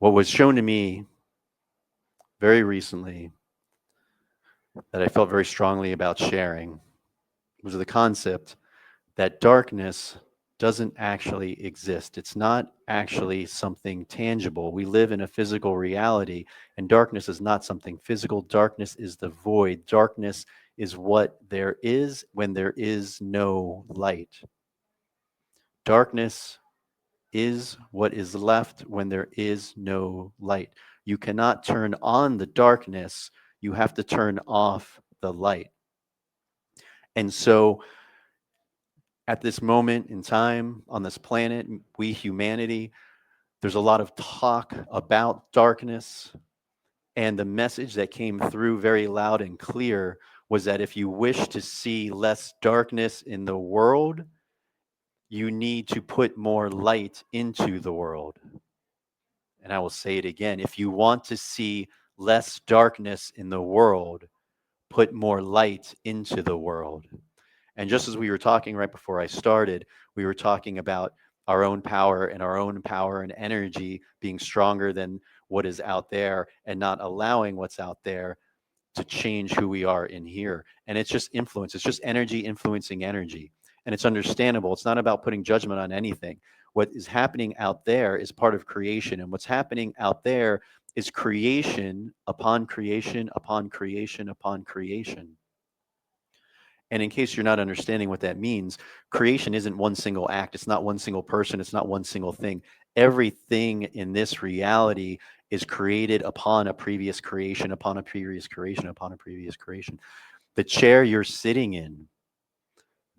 What was shown to me very recently that I felt very strongly about sharing was the concept that darkness doesn't actually exist. It's not actually something tangible. We live in a physical reality, and darkness is not something physical. Darkness is the void. Darkness is what there is when there is no light. Darkness is what is left when there is no light. You cannot turn on the darkness, you have to turn off the light. And so, at this moment in time on this planet, we humanity, there's a lot of talk about darkness. And the message that came through very loud and clear was that if you wish to see less darkness in the world, you need to put more light into the world. And I will say it again, if you want to see less darkness in the world, put more light into the world. And just as we were talking right before I started, we were talking about our own power and energy being stronger than what is out there and not allowing what's out there to change who we are in here. And it's just influence, it's just energy influencing energy. And it's understandable. It's not about putting judgment on anything. What is happening out there is part of creation. And what's happening out there is creation upon creation upon creation upon creation. And in case you're not understanding what that means, creation isn't one single act. It's not one single person. It's not one single thing. Everything in this reality is created upon a previous creation, upon a previous creation, upon a previous creation. The chair you're sitting in,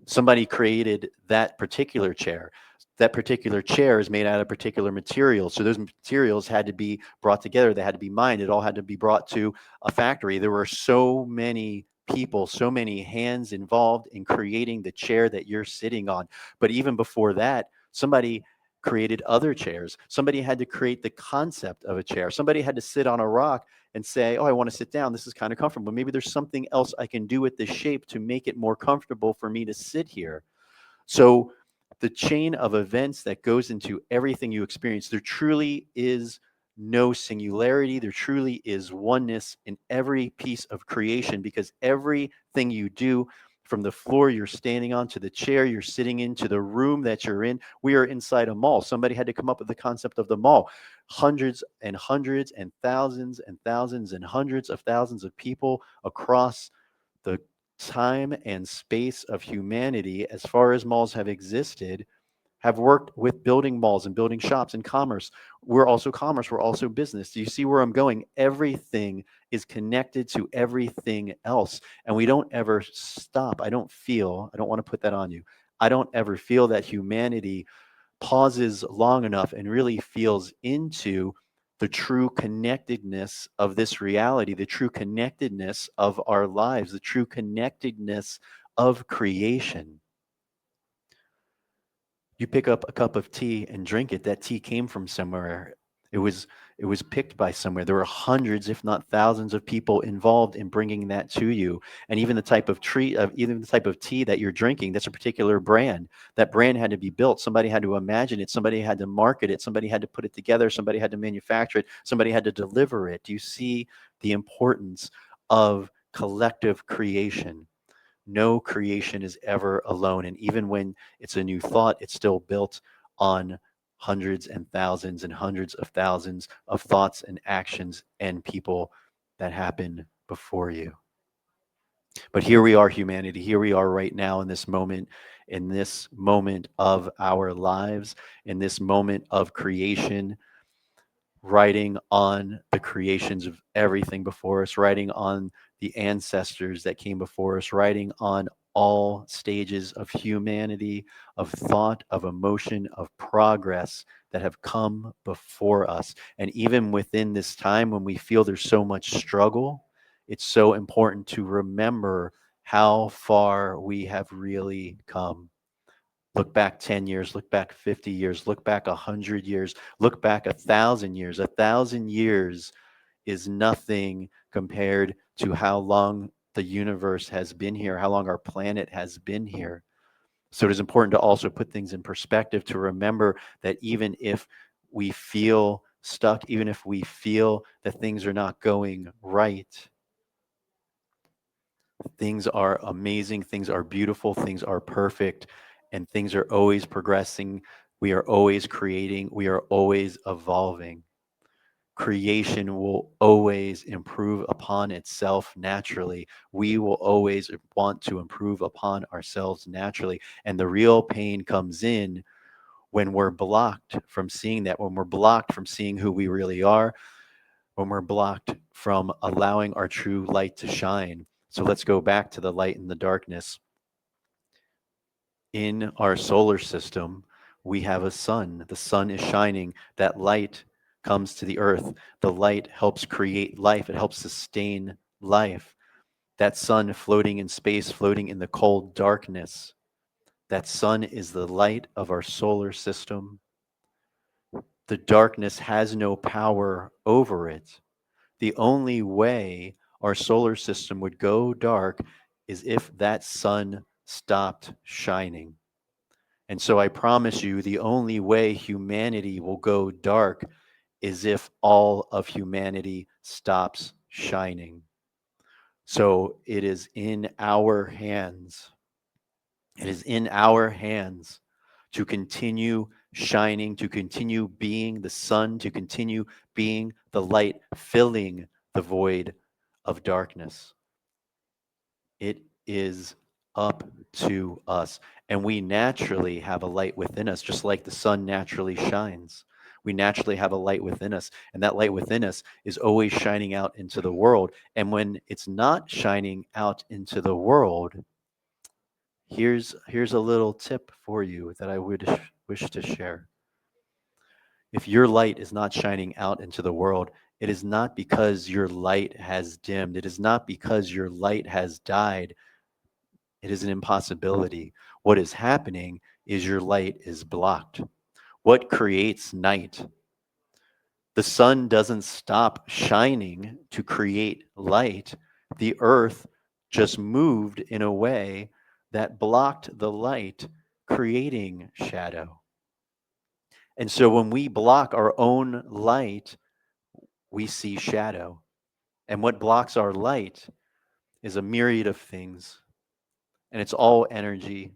somebody created that particular chair. That particular chair is made out of particular materials. So those materials had to be brought together. They had to be mined. It all had to be brought to a factory. There were so many people, so many hands involved in creating the chair that you're sitting on. But even before that, somebody created other chairs. Somebody had to create the concept of a chair. Somebody had to sit on a rock and say, oh, I want to sit down. This is kind of comfortable. Maybe there's something else I can do with this shape to make it more comfortable for me to sit here. So the chain of events that goes into everything you experience, there truly is no singularity. There truly is oneness in every piece of creation, because everything you do, from the floor you're standing on to the chair you're sitting in to the room that you're in, we are inside a mall. Somebody had to come up with the concept of the mall. Hundreds and hundreds and thousands and hundreds of thousands of people across the time and space of humanity, as far as malls have existed, have worked with building malls and building shops and commerce. We're also commerce, we're also business. Do you see where I'm going? Everything is connected to everything else. And we don't ever stop. I don't want to put that on you. I don't ever feel that humanity pauses long enough and really feels into the true connectedness of this reality, the true connectedness of our lives, the true connectedness of creation. You pick up a cup of tea and drink it. That tea came from somewhere. It was it was picked by somewhere. There were hundreds, if not thousands, of people involved in bringing that to you. And even the type of tea that you're drinking, that's a particular brand. That brand had to be built. Somebody had to imagine it. Somebody had to market it. Somebody had to put it together. Somebody had to manufacture it. Somebody had to deliver it. Do you see the importance of collective creation? No creation is ever alone. And even when it's a new thought, it's still built on hundreds of thousands of thoughts and actions and people that happen before you. But here we are, humanity. Here we are right now in this moment of our lives, in this moment of creation, writing on the creations of everything before us, writing on the ancestors that came before us, writing on all stages of humanity, of thought, of emotion, of progress that have come before us. And even within this time when we feel there's so much struggle, it's so important to remember how far we have really come. Look back 10 years, look back 50 years, look back 100 years, look back 1,000 years. 1,000 years is nothing compared to how long the universe has been here, how long our planet has been here. So it is important to also put things in perspective, to remember that even if we feel stuck, even if we feel that things are not going right, things are amazing, things are beautiful, things are perfect, and things are always progressing. We are always creating, we are always evolving. Creation will always improve upon itself naturally. We will always want to improve upon ourselves naturally. And the real pain comes in when we're blocked from seeing that, when we're blocked from seeing who we really are, when we're blocked from allowing our true light to shine. So let's go back to the light and the darkness. In our solar system, we have a sun. The sun is shining. That light comes to the earth. The light helps create life, it helps sustain life. That sun floating in space, floating in the cold darkness. That sun is the light of our solar system. The darkness has no power over it. The only way our solar system would go dark is if that sun stopped shining. And so I promise you, the only way humanity will go dark is if all of humanity stops shining. So it is in our hands. It is in our hands to continue shining, to continue being the sun, to continue being the light, filling the void of darkness. It is up to us. And we naturally have a light within us, just like the sun naturally shines. We naturally have a light within us. And that light within us is always shining out into the world. And when it's not shining out into the world, here's a little tip for you that I would wish to share. If your light is not shining out into the world, it is not because your light has dimmed. It is not because your light has died. It is an impossibility. What is happening is your light is blocked. What creates night? The sun doesn't stop shining to create light. The earth just moved in a way that blocked the light, creating shadow. And so when we block our own light, we see shadow. And what blocks our light is a myriad of things. And it's all energy,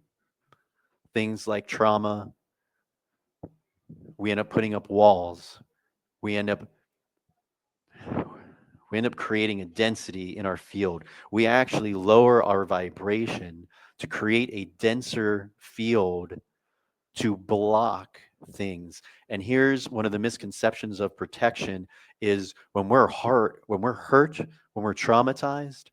things like trauma. We end up putting up walls. We end up creating a density in our field. We actually lower our vibration to create a denser field to block things. And here's one of the misconceptions of protection is when we're hurt, when we're traumatized,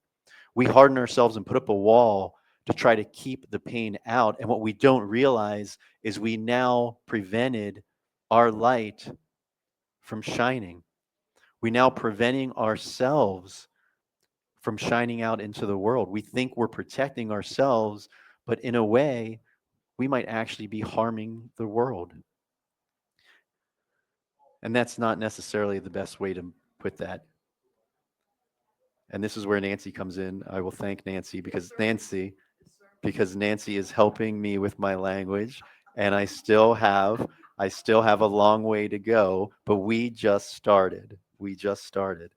we harden ourselves and put up a wall to try to keep the pain out. And what we don't realize is we now prevented our light from shining. We now preventing ourselves from shining out into the world. We think we're protecting ourselves, but in a way, we might actually be harming the world. And that's not necessarily the best way to put that. And this is where Nancy comes in. I will thank Nancy because Nancy is helping me with my language, and I still have a long way to go, but we just started. We just started.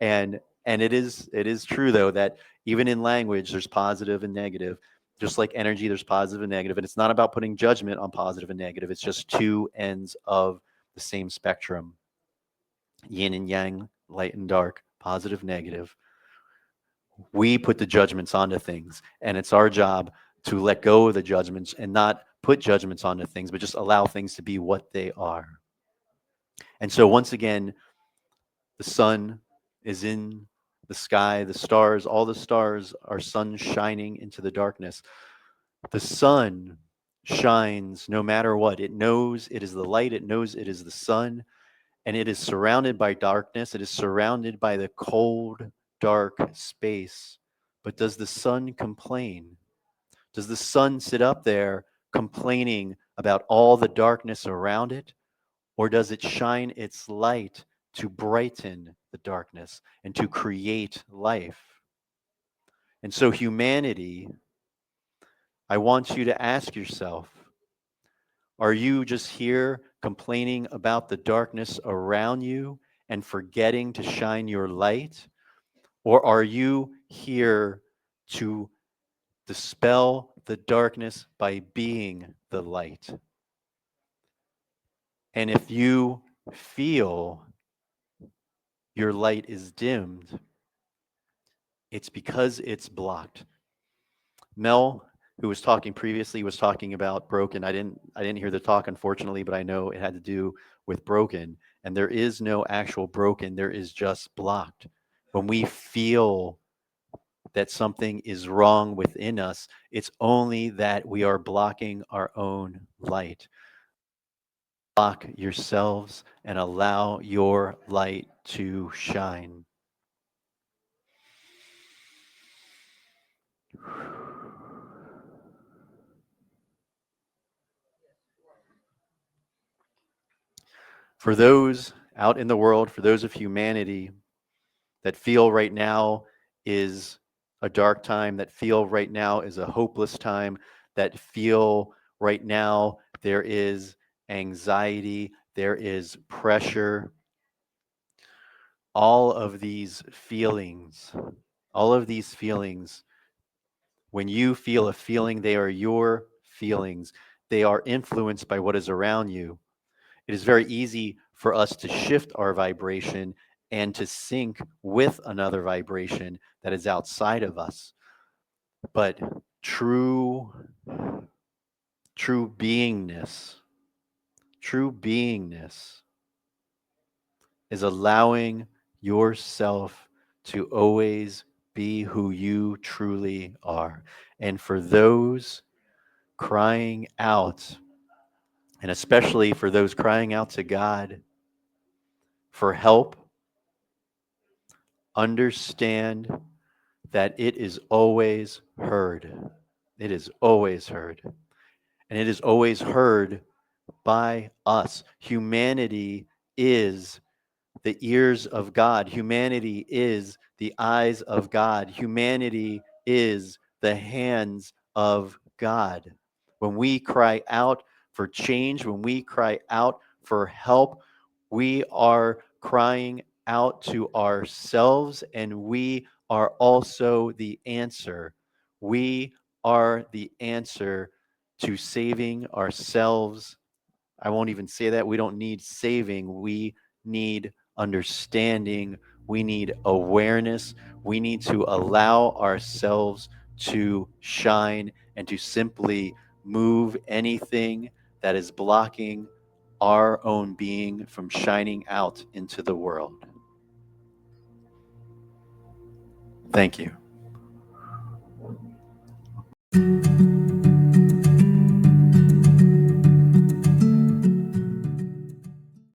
And it is true though that even in language there's positive and negative. Just like energy there's positive and negative, and it's not about putting judgment on positive and negative. It's just two ends of the same spectrum. Yin and yang, light and dark, positive, negative. We put the judgments onto things, and it's our job to let go of the judgments and not put judgments onto things, but just allow things to be what they are. And so once again, the sun is in the sky, the stars, all the stars are sun shining into the darkness. The sun shines no matter what. It knows it is the light, it knows it is the sun, and it is surrounded by darkness. It is surrounded by the cold, dark space. But does the sun complain? Does the sun sit up there complaining about all the darkness around it? Or does it shine its light to brighten the darkness and to create life? And so, humanity, I want you to ask yourself, are you just here complaining about the darkness around you and forgetting to shine your light? Or are you here to dispel the darkness by being the light? And if you feel your light is dimmed, it's because it's blocked. Mel, who was talking previously, was talking about broken. I didn't hear the talk, unfortunately, but I know it had to do with broken. And there is no actual broken, there is just blocked. When we feel that something is wrong within us, it's only that we are blocking our own light. Block yourselves and allow your light to shine. For those out in the world, for those of humanity that feel right now is a dark time, that feel right now is a hopeless time, that feel right now there is anxiety, there is pressure, all of these feelings, all of these feelings, when you feel a feeling, they are your feelings. They are influenced by what is around you. It is very easy for us to shift our vibration and to sync with another vibration that is outside of us. But true, true beingness, true beingness is allowing yourself to always be who you truly are. And for those crying out, and especially for those crying out to God for help, understand that it is always heard. It is always heard. And it is always heard by us. Humanity is the ears of God. Humanity is the eyes of God. Humanity is the hands of God. When we cry out for change, when we cry out for help, we are crying out to ourselves, and we are also the answer. We are the answer to saving ourselves. I won't even say that. We don't need saving. We need understanding. We need awareness. We need to allow ourselves to shine and to simply move anything that is blocking our own being from shining out into the world. Thank you.